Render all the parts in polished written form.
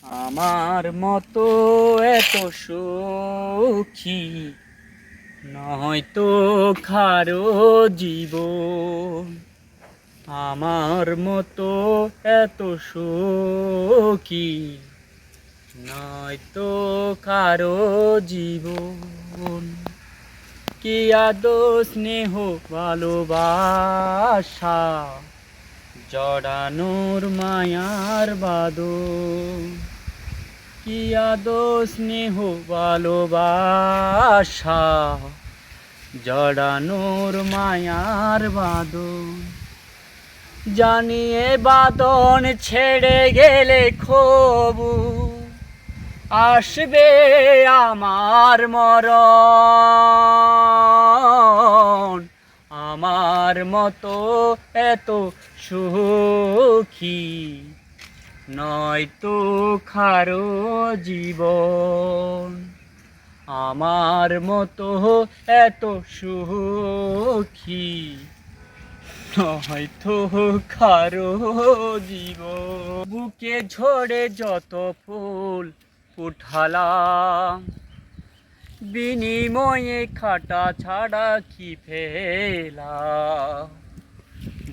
আমার মতো এত সুখী নয়তো কারো জীবন। আমার মতো এত সুখী নয়তো কারো জীবন। কি আদো স্নেহ ভালোবাসা জড়ানোর মায়ার বাঁধন। কি আদো স্নেহ ভালোবাসা জড়ানোর মায়ার বাঁধন। জানিয়ে বাঁধন ছেড়ে গেলে খবু আসবে আমার মরণ। আমার মতো এত সুখী নয়তো কারো জীবন। আমার মতো এত সুখী নয়তো কারো জীবন। বুকে ঝরে যত ফুল উঠালাম বিনিময়ে কাটা ছাড়া কি পেলাম।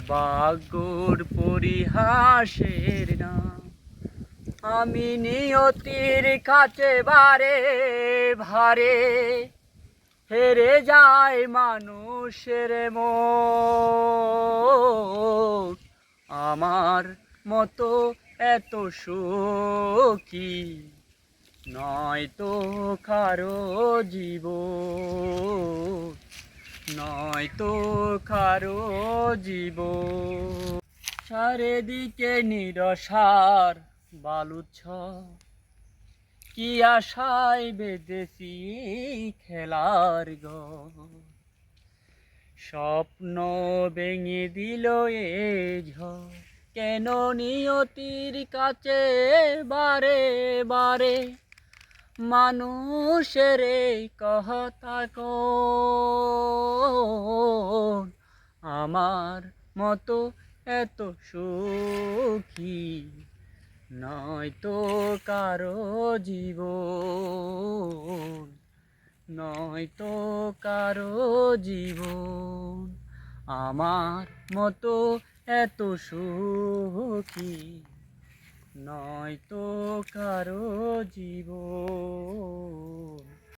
ভাগ্যর পরিহাসের না আমি নিয়তির কাছে বারে ভারে হেরে যায় মানুষের মন। আমার মতো এত সুখী নয়তো কারো জীবন, নয়তো কারো জীবন। চারিদিকে নিরসার বালুচ্ছল, কি আশায় বেঁধেছি খেলার ঘর। স্বপ্ন ভেঙে দিল এ ঝড়, কেন নিয়তির কাছে বারে বারে মানুষের এই কথা কোন। আমার মতো এত সুখী নয়তো কারো জীবন, নয়তো কারো জীবন। আমার মতো এত সুখী নয়তো কারো জীবন।